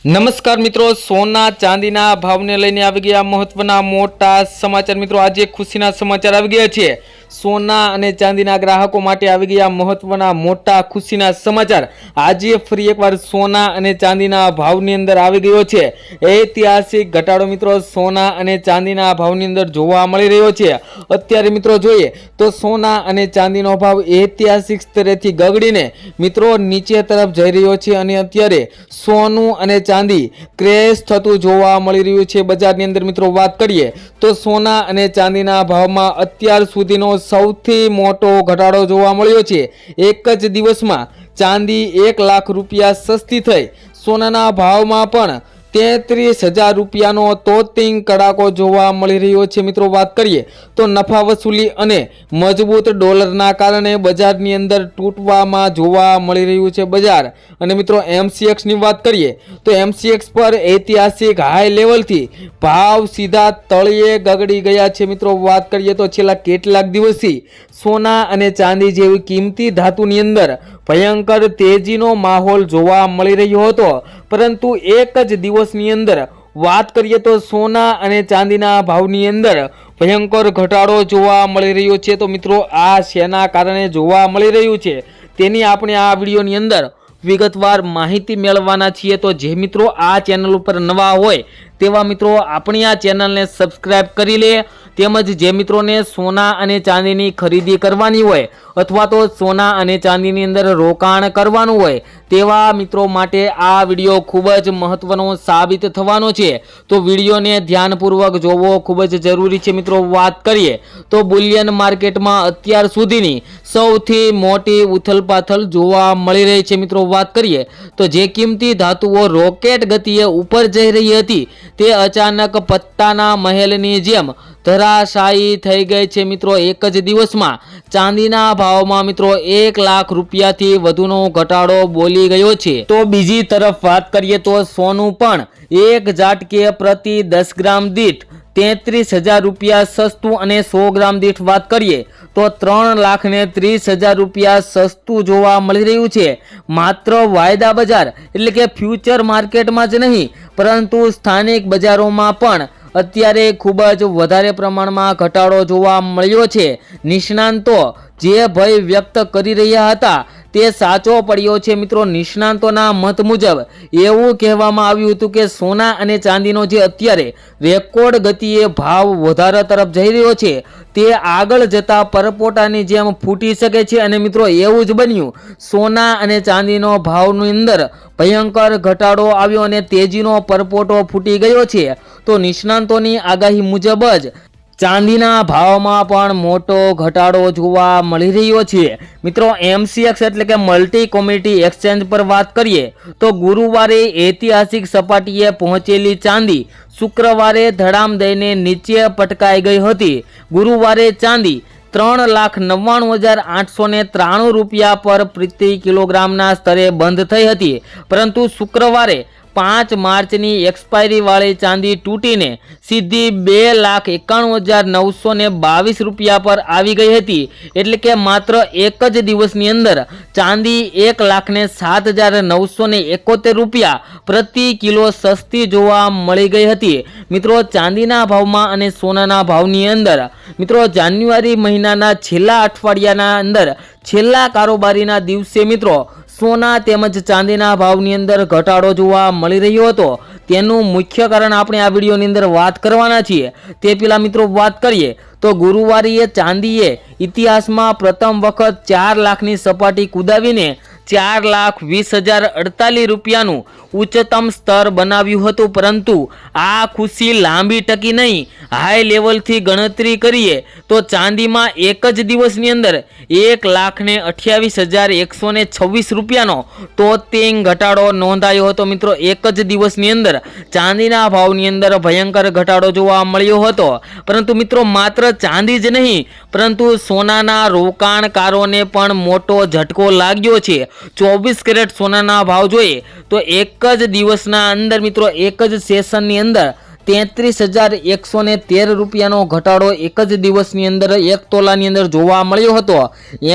નમસ્કાર મિત્રો, સોના ચાંદીના ભાવને લઈને આવી ગયા મહત્વના મોટા સમાચાર। મિત્રો આજે ખુશીના સમાચાર આવી ગયા છે। સોના અને ચાંદીના ગ્રાહકો માટે આવી ગયા મહત્વના મોટા ખુશીના સમાચાર। આજે ફરી એકવાર સોના અને ચાંદીના ભાવની અંદર આવી ગયો છે ઐતિહાસિક ઘટાડો। મિત્રો સોના અને ચાંદીના ભાવની અંદર જોવા મળી રહ્યો છે। અત્યારે મિત્રો જોઈએ તો સોના અને ચાંદીનો ભાવ ઐતિહાસિક સ્તરેથી ગગડીને મિત્રો નીચે તરફ જઈ રહ્યો છે અને અત્યારે સોનું અને ચાંદી ક્રેશ થતું જોવા મળી રહ્યું છે બજારની અંદર। મિત્રો વાત કરીએ તો સોના અને ચાંદીના ભાવમાં અત્યાર સુધીનો સૌથી મોટો ઘટાડો જોવા મળ્યો છે। એક જ દિવસમાં ચાંદી 1 લાખ રૂપિયા સસ્તી થઈ, સોનાના ભાવમાં પણ 33,000 રૂપિયાનો તોતિંગ કડાકો જોવા મળી રહ્યો છે। મિત્રો વાત કરીએ તો નફા વસૂલી અને મજબૂત ડોલરના કારણે બજારની અંદર તૂટવામાં જોવા મળી રહ્યું છે બજાર। અને મિત્રો MCX ની વાત કરીએ તો MCX પર ઐતિહાસિક હાઈ લેવલથી ભાવ સીધા તળિયે ગગડી ગયા છે। મિત્રો વાત કરીએ તો છેલ્લા કેટલાક દિવસથી સોના અને ચાંદી જેવી કિંમતી ધાતુની અંદર ભયંકર તેજીનો માહોલ જોવા મળી રહ્યો હતો, પરંતુ એક જ દિવસની અંદર વાત કરીએ તો સોના અને ચાંદીના ભાવની અંદર ભયંકર ઘટાડો જોવા મળી રહ્યો છે। તો મિત્રો આ શેના કારણે જોવા મળી રહ્યું છે તેની આપણે આ વિડીયોની અંદર વિગતવાર માહિતી મેળવવાના છીએ। તો જે મિત્રો આ ચેનલ ઉપર નવા હોય તેવા મિત્રો આપણી આ ચેનલને સબસ્ક્રાઇબ કરી લે, તેમજ જે મિત્રોને સોના અને ચાંદીની ખરીદી કરવાની હોય અથવા તો સોના અને ચાંદીની અંદર રોકાણ કરવાનું હોય તેવા મિત્રો માટે આ વિડીયો ખૂબ જ મહત્વનો સાબિત થવાનો છે। તો વિડીયોને ધ્યાનપૂર્વક જોવો ખૂબ જ જરૂરી છે। મિત્રો વાત કરીએ તો બુલિયન માર્કેટમાં અત્યાર સુધીની સૌથી મોટી ઉથલપાથલ જોવા મળી રહી છે। મિત્રો વાત કરીએ તો જે કિંમતી ધાતુઓ રોકેટ ગતિએ ઉપર જઈ રહી હતી તે અચાનક પત્તાના મહેલની જેમ ધરાશાયી થઈ ગઈ છે। મિત્રો એક જ દિવસમાં ચાંદીના ભાવમાં મિત્રો 1 લાખ રૂપિયાથી વધુનો ઘટાડો બોલી ગયો છે। તો બીજી તરફ વાત કરીએ તો સોનું પણ એક ઝાટકે પ્રતિ 10 ગ્રામ દીઠ 33,000 રૂપિયા સસ્તું અને 100 ગ્રામ દીઠ વાત કરીએ તો 3,30,000 રૂપિયા સસ્તું જોવા મળી રહ્યું છે। માત્ર વાયદા બજાર એટલે કે ફ્યુચર માર્કેટમાં જ નહીં પરંતુ સ્થાનિક બજારોમાં પણ અત્યારે ખૂબ જ વધારે પ્રમાણમાં ઘટાડો જોવા મળ્યો છે। નિષ્ણાંતો જે ભય વ્યક્ત કરી રહ્યા હતા તે સાચો પડ્યો છે। મિત્રો નિષ્ણાંતોના મત મુજબ એવું કહેવામાં આવ્યું હતું કે સોના અને ચાંદીનો જે અત્યારે રેકોર્ડ ગતિએ ભાવ વધારા તરફ જઈ રહ્યો છે તે આગળ જતા પરપોટાની જેમ ફૂટી શકે છે। અને મિત્રો એવું જ બન્યું, સોના અને ચાંદીનો ભાવની અંદર ભયંકર ઘટાડો આવ્યો અને તેજીનો પરપોટો ફૂટી ગયો છે। તો નિષ્ણાંતોની આગાહી મુજબ જ ચાંદીના ભાવમાં પણ મોટો ઘટાડો જોવા મળી રહ્યો છે। મિત્રો MCX એટલે કે મલ્ટી કોમોડિટી એક્સચેન્જ પર વાત કરીએ તો ગુરુવારે ઐતિહાસિક સપાટીએ પહોંચેલી ચાંદી શુક્રવારે ધડામ દઈને નીચે પટકાઈ ગઈ હતી। ગુરુવારે ચાંદી 3,99,893 રૂપિયા પર પ્રતિ કિલોગ્રામના સ્તરે બંધ થઈ હતી, પરંતુ શુક્રવારે 5 માર્ચની એક્સપાયરી વાળી ચાંદી તૂટીને સીધી 2,91,922 રૂપિયા પર આવી ગઈ હતી। એટલે કે માત્ર એક જ દિવસની અંદર ચાંદી 1,07,971 રૂપિયા પ્રતિ કિલો સસ્તી જોવા મળી ગઈ હતી। મિત્રો ચાંદીના ભાવમાં અને સોનાના ભાવની અંદર મિત્રો જાન્યુઆરી મહિનાના છેલ્લા અઠવાડિયાના અંદર છેલ્લા કારોબારીના દિવસે મિત્રો સોના તેમજ ચાંદીના ભાવની અંદર ઘટાડો જોવા મળી રહ્યો હતો। તેનું મુખ્ય કારણ આપણે આ વિડીયોની અંદર વાત કરવાના છીએ। તે પહેલા મિત્રો વાત કરીએ તો ગુરુવારે ચાંદીએ ઇતિહાસમાં પ્રથમ વખત 4 લાખની સપાટી કુદાવીને 4,20,048 રૂપિયાનું ઉચ્ચતમ સ્તર બનાવ્યું હતું, પરંતુ આ ખુશી લાંબી ટકી નહીં। હાઈ લેવલથી ગણતરી કરીએ તો ચાંદીમાં એક જ દિવસની અંદર 1,28,126 રૂપિયાનો તોતિંગ ઘટાડો નોંધાયો હતો। મિત્રો એક જ દિવસની અંદર ચાંદીના ભાવની અંદર ભયંકર ઘટાડો જોવા મળ્યો હતો, પરંતુ મિત્રો માત્ર ચાંદી જ નહીં પરંતુ સોનાના રોકાણકારોને પણ મોટો ઝટકો લાગ્યો છે। 24 કેરેટ સોનાના ભાવ જોઈએ તો એક જ દિવસના અંદર મિત્રો એક જ સેશનની અંદર 33,113 રૂપિયાનો ઘટાડો એક જ દિવસની અંદર 1 તોલાની અંદર જોવા મળ્યો હતો।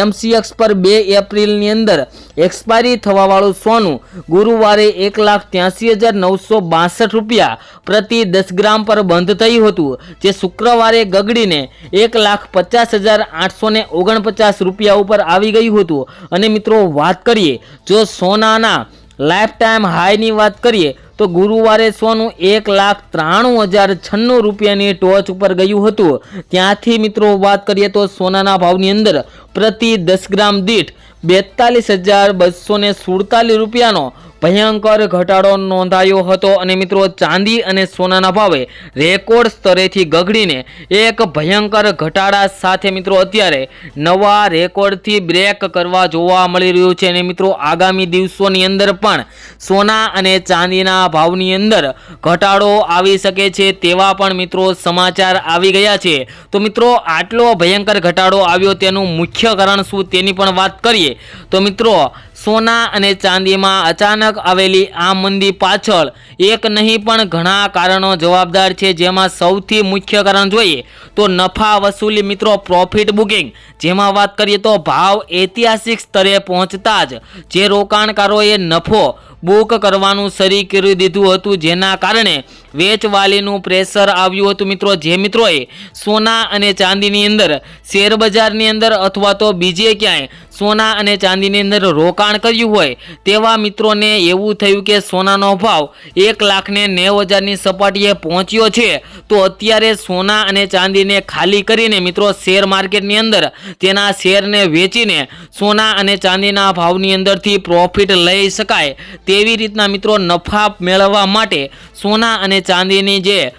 MCX પર 2 એપ્રિલની અંદર એક્સપાયરી થવાવાળું સોનું ગુરુવારે 1,83,962 રૂપિયા પ્રતિ 10 ગ્રામ પર બંધ થયું હતું, જે શુક્રવારે ગગડીને 1,50,849 રૂપિયા ઉપર આવી ગયું હતું। અને મિત્રો વાત કરીએ જો સોનાના લાઈફ ટાઈમ હાઈની વાત કરીએ તો ગુરુવારે સોનું 1,93,096 રૂપિયાની ટોચ ઉપર ગયું હતું। ત્યાંથી મિત્રો વાત કરીએ તો સોનાના ભાવની અંદર પ્રતિ 10 ગ્રામ દીઠ 42,247 રૂપિયાનો ભયંકર ઘટાડો નોંધાયો હતો। અને મિત્રો ચાંદી અને સોનાના ભાવે રેકોર્ડ સ્તરેથી ગગડીને એક ભયંકર ઘટાડા સાથે મિત્રો અત્યારે નવા રેકોર્ડથી બ્રેક કરવા જોવા મળી રહ્યું છે। અને મિત્રો આગામી દિવસોની અંદર પણ સોના અને ચાંદીના ભાવની અંદર ઘટાડો આવી શકે છે તેવા પણ મિત્રો સમાચાર આવી ગયા છે। તો મિત્રો આટલો ભયંકર ઘટાડો આવ્યો તેનું મુખ્ય કારણ શું તેની પણ વાત કરીએ તો મિત્રો સોના અને ચાંદીમાં અચાનક આવેલી આ મંદી પાછળ એક નહીં પણ ઘણા કારણો જવાબદાર છે, જેમાં સૌથી મુખ્ય કારણ જોઈએ તો નફા વસૂલી મિત્રો પ્રોફિટ બુકિંગ, જેમાં વાત કરીએ તો ભાવ ઐતિહાસિક સ્તરે પહોંચતા જ જે રોકાણકારોએ નફો બુક કરવાનું શરૂ કરી દીધું હતું, જેના કારણે વેચવાલીનું પ્રેશર આવ્યું હતું। મિત્રો જે મિત્રોએ સોના અને ચાંદીની અંદર શેર બજારની અંદર અથવા તો બીજે ક્યાંય સોના અને ચાંદીની અંદર રોકાણ કર્યું હોય તેવા મિત્રોને એવું થયું કે સોનાનો ભાવ 1,90,000ની સપાટીએ પહોંચ્યો છે, તો અત્યારે સોના અને ચાંદીને ખાલી કરીને મિત્રો શેર માર્કેટની અંદર તેના શેરને વેચીને સોના અને ચાંદીના ભાવની અંદરથી પ્રોફિટ લઈ શકાય તેવી રીતના મિત્રો નફા મેળવવા માટે સોના અને ચાંદીની જે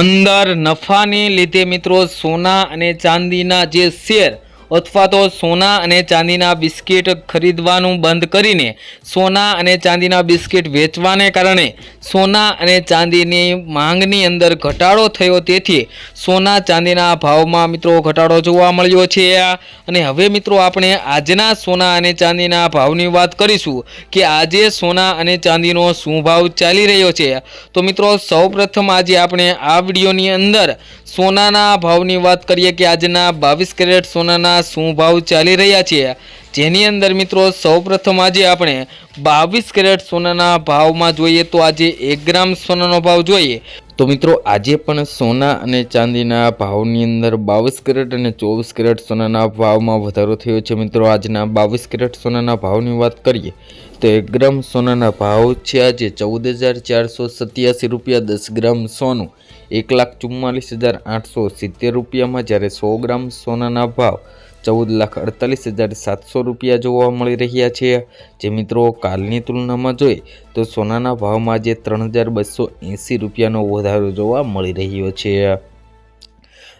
અંદર નફાને લીધે મિત્રો સોના અને ચાંદીના જે શેર અથવા તો સોના અને ચાંદીના બિસ્કિટ ખરીદવાનું બંધ કરીને સોના અને ચાંદીના બિસ્કિટ વેચવાને કારણે સોના અને ચાંદીની માંગની અંદર ઘટાડો થયો, તેથી સોના ચાંદીના ભાવમાં મિત્રો ઘટાડો જોવા મળ્યો છે। અને હવે મિત્રો આપણે આજના સોના અને ચાંદીના ભાવની વાત કરીશું કે આજે સોના અને ચાંદીનો શું ભાવ ચાલી રહ્યો છે। તો મિત્રો સૌપ્રથમ આજે આપણે આ વિડીયોની અંદર સોનાના ભાવની વાત કરીએ કે આજના 22 કેરેટ સોનાના શું ભાવ ચાલી રહ્યા છે, જેની અંદર મિત્રો સૌપ્રથમ આજે આપણે 22 કેરેટ સોનાના ભાવમાં જોઈએ તો આજે 1 ગ્રામ સોનાનો ભાવ જોઈએ તો મિત્રો આજે પણ સોના અને ચાંદીના ભાવની અંદર 22 કેરેટ અને 24 કેરેટ સોનાના ભાવમાં વધારો થયો છે। મિત્રો આજના 22 કેરેટ સોનાના ભાવની વાત કરીએ તો 1 ગ્રામ સોનાના ભાવ છે આજે 14,487 રૂપિયા। 10 ગ્રામ સોનું 1,44,870 રૂપિયામાં, જ્યારે 100 ગ્રામ સોનાના ભાવ 14,48,700 રૂપિયા જોવા મળી રહ્યા છે। જે મિત્રો કાલની તુલનામાં જોઈએ તો સોનાના ભાવમાં આજે 3,280 રૂપિયાનો વધારો જોવા મળી રહ્યો છે।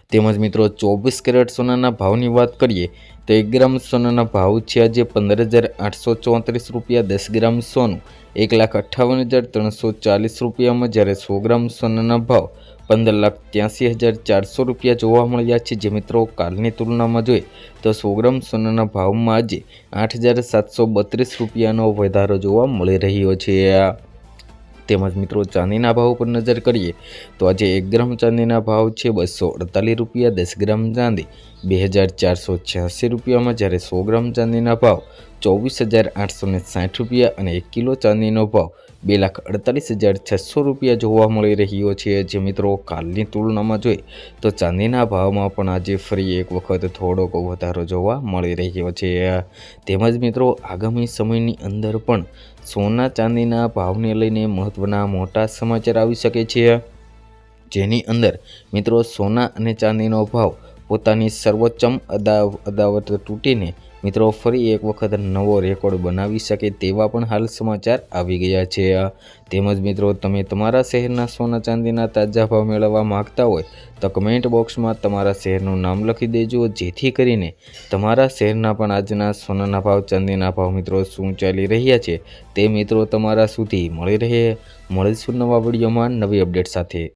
તેમજ મિત્રો 24 કેરેટ સોનાના ભાવની વાત કરીએ તો 1 ગ્રામ સોનાના ભાવ છે આજે 15,834 રૂપિયા। 10 ગ્રામ સોનું 1,58,340 રૂપિયામાં, જ્યારે 100 ગ્રામ સોનાના ભાવ 15,83,400 રૂપિયા જોવા મળ્યા છે। જે મિત્રો કાલની તુલનામાં જોઈએ તો 100 ગ્રામ સોનાના ભાવમાં આજે 8,732 રૂપિયાનો વધારો જોવા મળી રહ્યો છે। તેમજ મિત્રો ચાંદીના ભાવ પર નજર કરીએ તો આજે 1 ગ્રામ ચાંદીના ભાવ છે 248 રૂપિયા। 10 ગ્રામ ચાંદી 2,486 રૂપિયામાં, જ્યારે 100 ગ્રામ ચાંદીના ભાવ 24,860 રૂપિયા અને 1 કિલો ચાંદીનો ભાવ 2,48,600 રૂપિયા જોવા મળી રહ્યો છે। જે મિત્રો કાલની તુલનામાં જોઈએ તો ચાંદીના ભાવમાં પણ આજે ફરી એક વખત થોડોક વધારો જોવા મળી રહ્યો છે। તેમજ મિત્રો આગામી સમયની અંદર પણ સોના ચાંદીના ભાવને લઈને મહત્વના મોટા સમાચાર આવી શકે છે, જેની અંદર મિત્રો સોના અને ચાંદીનો ભાવ પોતાની સર્વોચ્ચમ અદાવત તૂટીને મિત્રો ફરી એક વખત નવો રેકોર્ડ બનાવી શકે તેવા પણ હાલ સમાચાર આવી ગયા છે। તેમજ મિત્રો તમે તમારા શહેરના સોના ચાંદીના તાજા ભાવ મેળવવા માંગતા હોય તો કમેન્ટ બોક્સમાં તમારા શહેરનું નામ લખી દેજો, જેથી કરીને તમારા શહેરના પણ આજના સોનાના ભાવ ચાંદીના ભાવ મિત્રો શું ચાલી રહ્યા છે તે મિત્રો તમારા સુધી મળી રહે। મળીશું નવા વિડીયોમાં નવી અપડેટ સાથે।